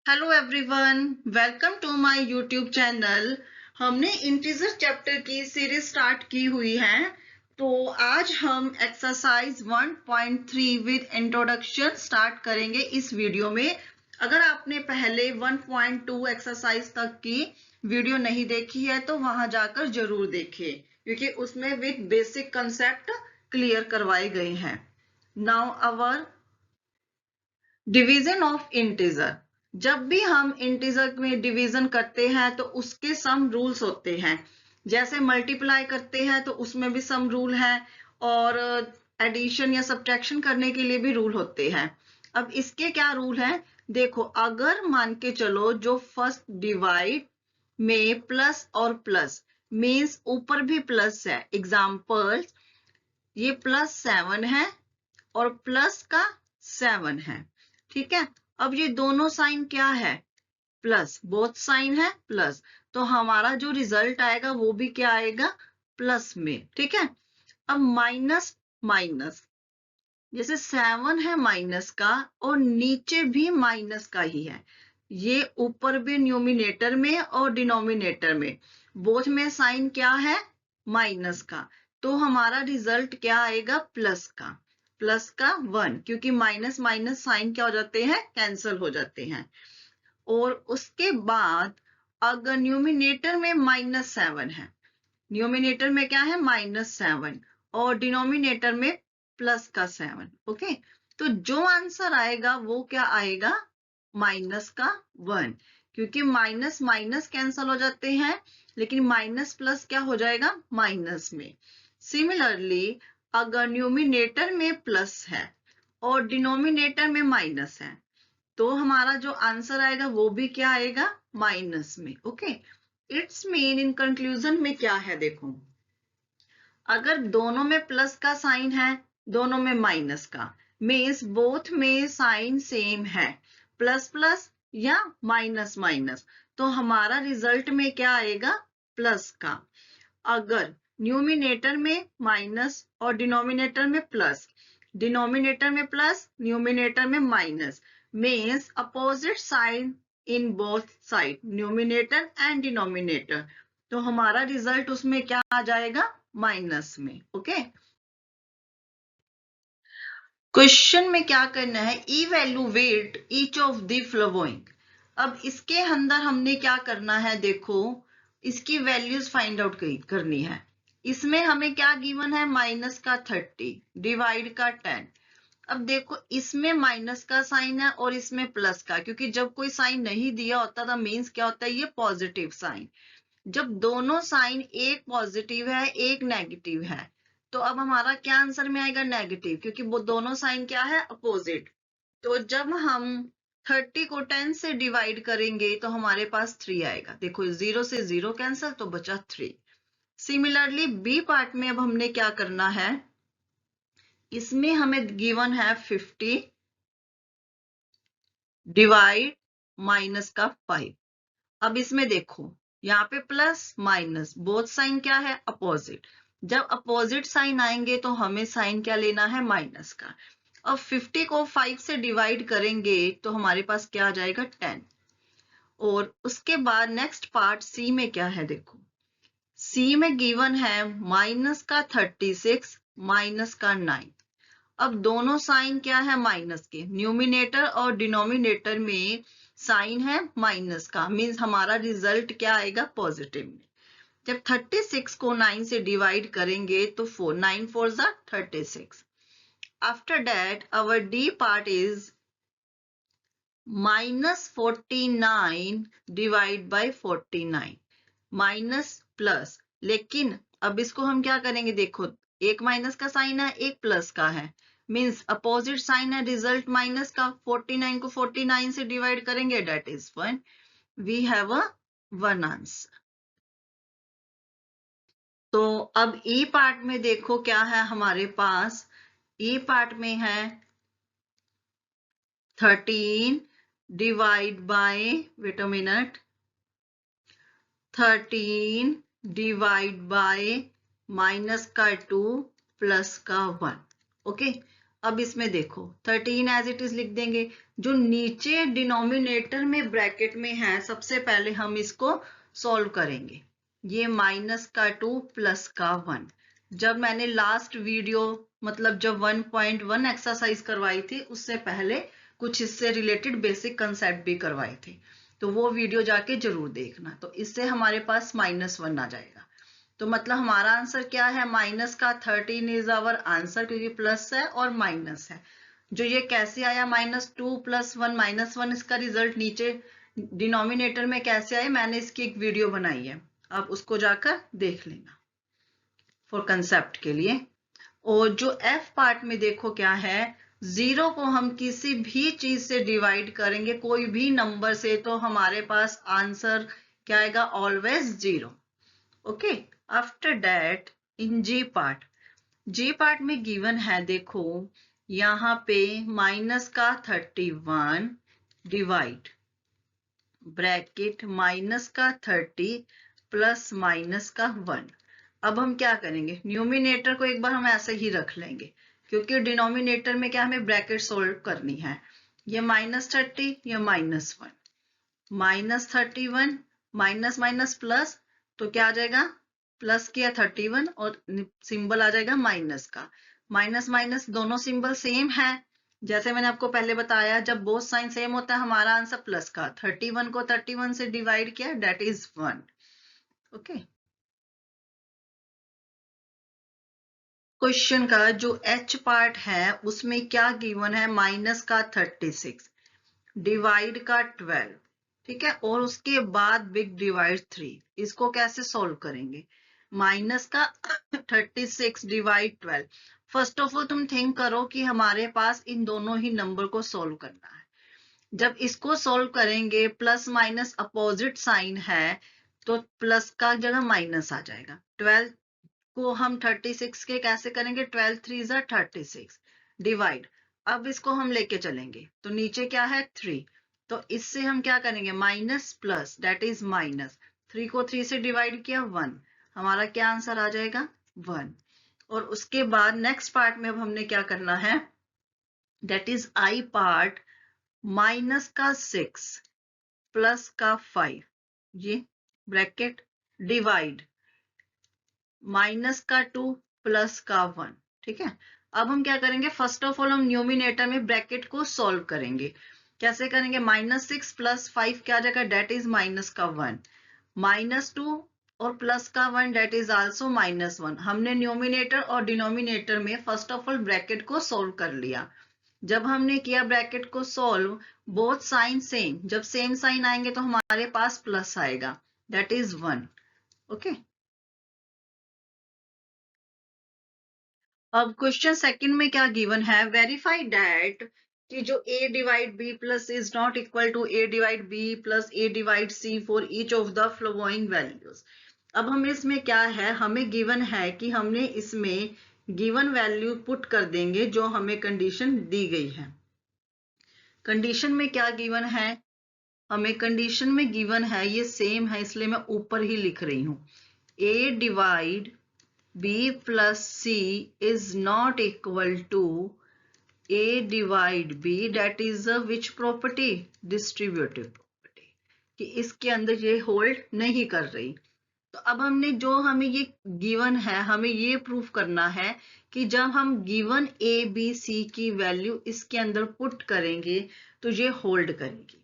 Hello everyone, welcome to my YouTube channel. हमने integer chapter की series start की हुई है। तो आज हम एक्सरसाइज 1.3 विद इंट्रोडक्शन स्टार्ट करेंगे इस वीडियो में। अगर आपने पहले 1.2 एक्सरसाइज तक की वीडियो नहीं देखी है तो वहां जाकर जरूर देखिए, क्योंकि उसमें विद बेसिक कंसेप्ट क्लियर करवाए गए हैं। Now our division of integer. जब भी हम इंटीजर में डिवीजन करते हैं तो उसके सम रूल्स होते हैं। जैसे मल्टीप्लाई करते हैं तो उसमें भी सम रूल है, और एडिशन या सब्ट्रैक्शन करने के लिए भी रूल होते हैं। अब इसके क्या रूल हैं? देखो, अगर मान के चलो जो फर्स्ट डिवाइड में प्लस और प्लस मीन्स ऊपर भी प्लस है, एग्जाम्पल ये +7 है और प्लस का 7 है, ठीक है। अब ये दोनों साइन क्या है? प्लस, बोथ साइन है प्लस, तो हमारा जो रिजल्ट आएगा वो भी क्या आएगा? प्लस में, ठीक है। अब माइनस माइनस, जैसे 7 है माइनस का और नीचे भी माइनस का ही है, ये ऊपर भी न्यूमिनेटर में और डिनोमिनेटर में बोथ में साइन क्या है? माइनस का, तो हमारा रिजल्ट क्या आएगा? प्लस का 1, क्योंकि माइनस माइनस साइन क्या हो जाते हैं? कैंसल हो जाते हैं। और उसके बाद अगर न्यूमिनेटर में -7 है, न्यूमिनेटर में क्या है? -7, और डिनोमिनेटर में प्लस का 7, ओके। तो जो आंसर आएगा वो क्या आएगा? माइनस का 1, क्योंकि माइनस माइनस कैंसल हो जाते हैं, लेकिन माइनस प्लस क्या हो जाएगा? माइनस में। सिमिलरली अगर न्यूमिनेटर में प्लस है और डिनोमिनेटर में माइनस है, तो हमारा जो आंसर आएगा वो भी क्या आएगा? माइनस में, okay. It's mean in conclusion में क्या है? देखो, अगर दोनों में प्लस का साइन है, दोनों में माइनस का, मीन्स बोथ में साइन सेम है, प्लस प्लस या माइनस माइनस, तो हमारा रिजल्ट में क्या आएगा? प्लस का। अगर न्यूमिनेटर में माइनस और डिनोमिनेटर में प्लस, डिनोमिनेटर में प्लस न्यूमिनेटर में minus, means opposite sign in both side, numerator and denominator, तो हमारा रिजल्ट उसमें क्या आ जाएगा? माइनस में, ओके। क्वेश्चन में क्या करना है? Evaluate each of the flowing. अब इसके अंदर हमने क्या करना है? देखो, इसकी वैल्यूज फाइंड आउट करनी है। इसमें हमें क्या गिवन है? माइनस का 30 डिवाइड का 10। अब देखो, इसमें माइनस का साइन है और इसमें प्लस का, क्योंकि जब कोई साइन नहीं दिया होता था मीन्स क्या होता है? ये पॉजिटिव साइन। जब दोनों साइन, एक पॉजिटिव है एक नेगेटिव है, तो अब हमारा क्या आंसर में आएगा? नेगेटिव, क्योंकि वो दोनों साइन क्या है? अपोजिट। तो जब हम 30 को 10 से डिवाइड करेंगे तो हमारे पास 3 आएगा। देखो, 0 से 0 कैंसिल, तो बचा 3। सिमिलरली बी पार्ट में अब हमने क्या करना है? इसमें हमें गिवन है 50 डिवाइड माइनस का 5। अब इसमें देखो, यहाँ पे प्लस माइनस बोथ साइन क्या है? अपोजिट। जब अपोजिट साइन आएंगे तो हमें साइन क्या लेना है? माइनस का। अब 50 को 5 से डिवाइड करेंगे तो हमारे पास क्या आ जाएगा? 10। और उसके बाद नेक्स्ट पार्ट सी में क्या है? देखो, सी में गिवन है माइनस का 36 माइनस का 9। अब दोनों साइन क्या है? माइनस के, न्यूमिनेटर और डिनोमिनेटर में साइन है माइनस का, मींस हमारा रिजल्ट क्या आएगा? पॉजिटिव में। जब 36 को 9 से डिवाइड करेंगे तो 4, 9 4 जा 36। After that our D part is -49 divide by 49, minus plus. लेकिन अब इसको हम क्या करेंगे? देखो, एक माइनस का साइन है एक प्लस का है, मींस अपोजिट साइन है, रिजल्ट माइनस का। 49 को 49 से डिवाइड करेंगे, that is 1। We have a 1 answer. तो अब ई पार्ट में देखो क्या है हमारे पास? ई पार्ट में है 13 divide by, wait a minute, 13 divide by minus का 2 प्लस का 1, ओके। अब इसमें देखो 13 एज इट इज लिख देंगे। जो नीचे डिनोमिनेटर में ब्रैकेट में है, सबसे पहले हम इसको सॉल्व करेंगे। ये माइनस का 2 प्लस का 1। जब मैंने लास्ट वीडियो मतलब जब 1.1 एक्सरसाइज करवाई थी, उससे पहले कुछ इससे रिलेटेड बेसिक कंसेप्ट भी करवाए थे, तो वो वीडियो जाके जरूर देखना। तो इससे हमारे पास -1 आ जाएगा। तो मतलब हमारा आंसर क्या है, माइनस का 13 इज आवर आंसर, क्योंकि प्लस है और माइनस है। जो ये कैसे आया -2 + 1 -1, इसका रिजल्ट नीचे डिनोमिनेटर में कैसे आए, मैंने इसकी एक वीडियो बनाई है, आप उसको जाकर देख लेना फॉर कंसेप्ट के लिए। और जो एफ पार्ट में देखो क्या है, 0 को हम किसी भी चीज से डिवाइड करेंगे, कोई भी नंबर से, तो हमारे पास आंसर क्या आएगा, always 0। Okay. After that in G part में गिवन है, देखो यहाँ पे माइनस का 31 डिवाइड ब्रैकेट माइनस का 30 प्लस माइनस का 1। अब हम क्या करेंगे, न्यूमिनेटर को एक बार हम ऐसे ही रख लेंगे, क्योंकि डिनोमिनेटर में क्या हमें ब्रैकेट सोल्व करनी है। ये -30, ये -1, -31 माइनस माइनस प्लस, तो क्या आ जाएगा, प्लस किया 31 और सिंबल आ जाएगा माइनस का। माइनस माइनस दोनों सिंबल सेम है, जैसे मैंने आपको पहले बताया, जब बोथ साइन सेम होता है हमारा आंसर प्लस का। 31 को 31 से डिवाइड किया, डेट इज 1। ओके। क्वेश्चन का जो एच पार्ट है उसमें क्या गिवन है, माइनस का 36 डिवाइड का 12, ठीक है, और उसके बाद बिग डिवाइड 3। इसको कैसे सॉल्व करेंगे, माइनस का 36 डिवाइड 12। फर्स्ट ऑफ ऑल तुम थिंक करो कि हमारे पास इन दोनों ही नंबर को सॉल्व करना है। जब इसको सॉल्व करेंगे, प्लस माइनस अपोजिट साइन है, तो प्लस का जगह माइनस आ जाएगा। 12 को हम 36 के कैसे करेंगे, 12 3 ज़ा 36 डिवाइड। अब इसको हम लेके चलेंगे, तो नीचे क्या है 3, तो इससे हम क्या करेंगे, minus plus, that is minus. 3 को 3 से डिवाइड किया 1, हमारा क्या आंसर आ जाएगा 1। और उसके बाद नेक्स्ट पार्ट में अब हमने क्या करना है, that is I part, minus का 6 प्लस का 5, ये ब्रैकेट डिवाइड माइनस का 2 प्लस का 1, ठीक है। अब हम क्या करेंगे, फर्स्ट ऑफ ऑल हम न्यूमिनेटर में ब्रैकेट को सॉल्व करेंगे। कैसे करेंगे, -6 + 5 क्या आ जाएगा, डेट इज माइनस का 1, -2 और प्लस का 1, डेट इज आल्सो -1। हमने न्यूमिनेटर और डिनोमिनेटर में फर्स्ट ऑफ ऑल ब्रैकेट को सॉल्व कर लिया। जब हमने किया ब्रैकेट को सॉल्व, बोथ साइन सेम, जब सेम साइन आएंगे तो हमारे पास प्लस आएगा, डेट इज 1। ओके। अब क्वेश्चन सेकंड में क्या गिवन है, वेरीफाई दैट कि जो a divide b plus is not equal to a divide b plus a divide c for each of the following values. अब हम इसमें क्या है, हमें गिवन है कि हमने इसमें गिवन वैल्यू पुट कर देंगे जो हमें कंडीशन दी गई है। कंडीशन में क्या गिवन है, हमें कंडीशन में गिवन है, ये सेम है इसलिए मैं ऊपर ही लिख रही हूं, a divide b plus c is not equal to a divide b, that is which property, distributive property, कि इसके अंदर ये होल्ड नहीं कर रही। तो अब हमने जो हमें ये गिवन है, हमें ये प्रूफ करना है कि जब हम गिवन a b c की वैल्यू इसके अंदर पुट करेंगे तो ये होल्ड करेगी,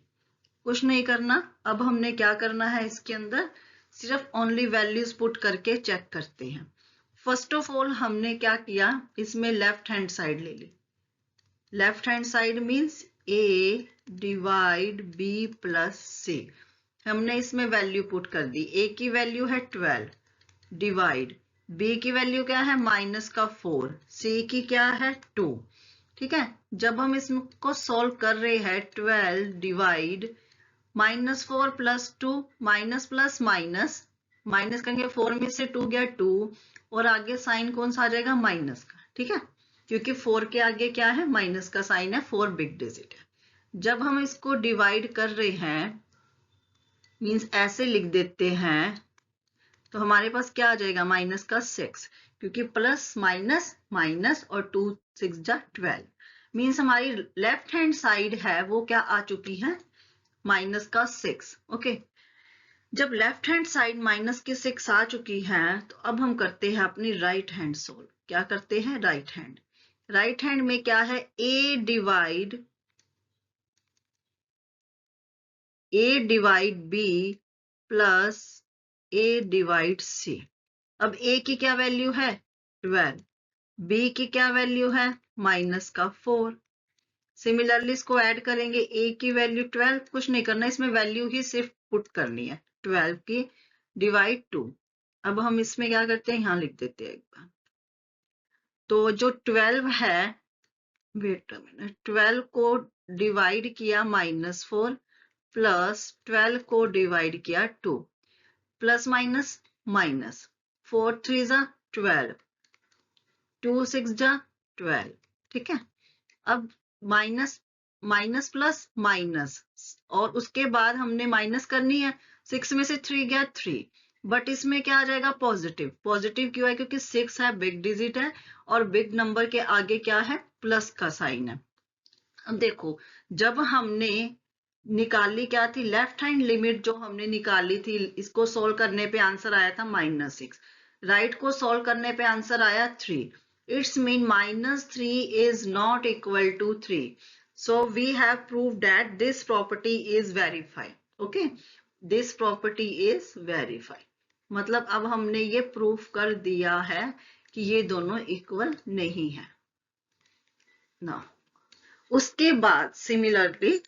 कुछ नहीं करना। अब हमने क्या करना है, इसके अंदर सिर्फ ओनली वैल्यूज पुट करके चेक करते हैं। फर्स्ट ऑफ ऑल हमने क्या किया, इसमें लेफ्ट हैंड साइड ले ली। Left hand side means a divide b plus c। हमने इसमें वैल्यू पुट कर दी, a की वैल्यू है 12 डिवाइड b की वैल्यू क्या है माइनस का 4, c की क्या है 2, ठीक है। जब हम इसको सॉल्व कर रहे हैं, 12 divide -4 + 2, minus plus minus, minus करेंगे 4 में से 2 गया 2, और आगे साइन कौन सा आ जाएगा, माइनस का, ठीक है, क्योंकि 4 के आगे क्या है, माइनस का साइन है, 4 बिग डिजिट है। जब हम इसको डिवाइड कर रहे हैं, मींस ऐसे लिख देते हैं, तो हमारे पास क्या आ जाएगा, -6, क्योंकि प्लस माइनस माइनस और 2 6 जा 12, मीन्स हमारी लेफ्ट हैंड साइड है वो क्या आ चुकी है, माइनस का 6। ओके, जब लेफ्ट हैंड साइड माइनस के 6 आ चुकी है तो अब हम करते हैं अपनी राइट हैंड सोल्व। क्या करते हैं, राइट हैंड में क्या है, ए डिवाइड बी प्लस ए डिवाइड सी। अब ए की क्या वैल्यू है 12, बी की क्या वैल्यू है माइनस का 4। सिमिलरली इसको ऐड करेंगे, ए की वैल्यू 12, कुछ नहीं करना, इसमें वैल्यू ही सिर्फ पुट करनी है, 12 की डिवाइड 2। अब हम इसमें क्या करते हैं, यहाँ लिख देते हैं एक बार। तो जो 12 है, वेट अ मिनट, 12 को डिवाइड किया -4 प्लस 12 को डिवाइड किया 2, प्लस माइनस माइनस, 4 3 जा 12, 2 6 जा 12। ठीक है, अब माइनस माइनस प्लस माइनस, और उसके बाद हमने माइनस करनी है, 6 में से 3 गया 3, बट इसमें क्या आ जाएगा पॉजिटिव। पॉजिटिव क्यों है, क्योंकि 6 है, बिग डिजिट है, और बिग नंबर के आगे क्या है, प्लस का साइन है। अब देखो, जब हमने निकाली क्या थी, लेफ्ट हैंड लिमिट जो हमने निकाली थी, इसको सोल्व करने पे आंसर आया था -6, राइट को सोल्व करने पे आंसर आया 3। It's mean -3 is not equal to 3. So we have proved that this property is verified. Okay, this property is verified. मतलब अब हमने ये प्रूफ कर दिया है कि ये दोनों इक्वल नहीं है ना। उसके बाद सिमिलरली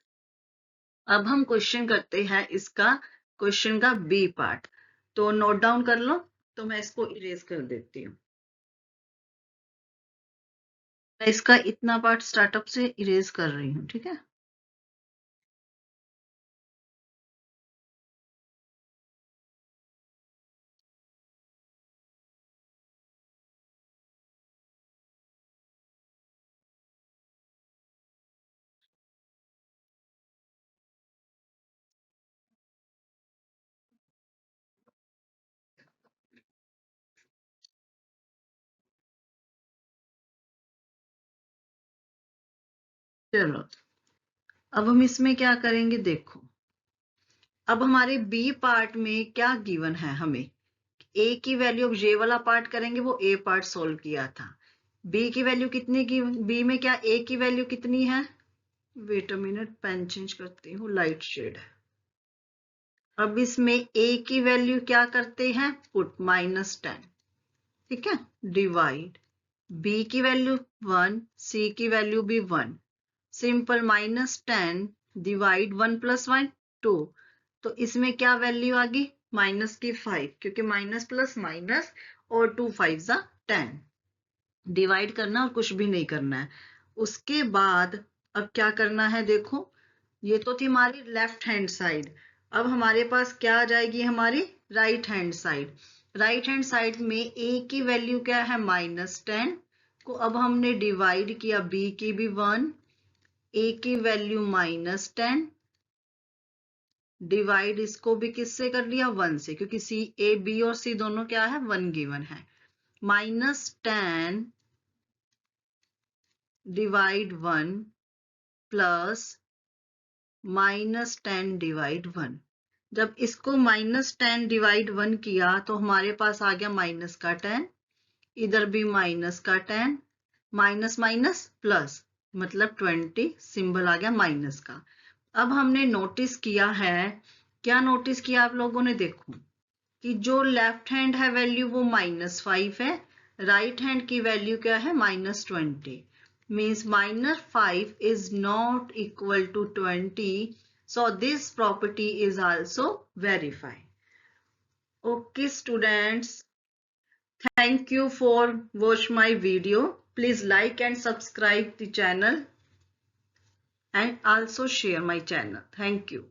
अब हम क्वेश्चन करते हैं इसका, क्वेश्चन का बी पार्ट। तो नोट डाउन कर लो, तो मैं इसको इरेज कर देती हूँ। मैं इसका इतना पार्ट स्टार्टअप से इरेज कर रही हूँ, ठीक है। चलो, अब हम इसमें क्या करेंगे, देखो अब हमारे बी पार्ट में क्या गिवन है, हमें ए की वैल्यू, अब ये वाला पार्ट करेंगे, वो ए पार्ट सोल्व किया था। बी की वैल्यू कितनी की, बी में क्या ए की वैल्यू कितनी है, wait a minute, pen change करती हूँ, लाइट शेड है। अब इसमें ए की वैल्यू क्या करते हैं, पुट -10, ठीक है, डिवाइड बी की वैल्यू 1, सी की वैल्यू भी 1, सिंपल -10 डिवाइड 1 + 1 2। तो इसमें क्या वैल्यू आ गई, माइनस की 5, क्योंकि माइनस प्लस माइनस और 2 5 जा 10, डिवाइड करना और कुछ भी नहीं करना है। उसके बाद अब क्या करना है, देखो ये तो थी हमारी लेफ्ट हैंड साइड, अब हमारे पास क्या आ जाएगी, हमारी right hand side. Right hand side में a की वैल्यू क्या है -10 को, अब हमने डिवाइड किया, b की भी 1, a की वैल्यू -10 डिवाइड इसको भी किससे कर लिया, 1 से, क्योंकि सी ए बी और सी दोनों क्या है 1 गिवन है। -10 डिवाइड 1 प्लस -10 डिवाइड 1। जब इसको -10 डिवाइड 1 किया तो हमारे पास आ गया माइनस का 10, इधर भी माइनस का 10, माइनस माइनस प्लस, मतलब 20, सिंबल आ गया माइनस का। अब हमने नोटिस किया है, क्या नोटिस किया आप लोगों ने, देखो कि जो लेफ्ट हैंड है वैल्यू वो -5 है, राइट हैंड की वैल्यू क्या है -20, means -5 is not equal to 20, so this property is also verified. Okay students, thank you for watch my video. Please like and subscribe the channel and also share my channel. Thank you.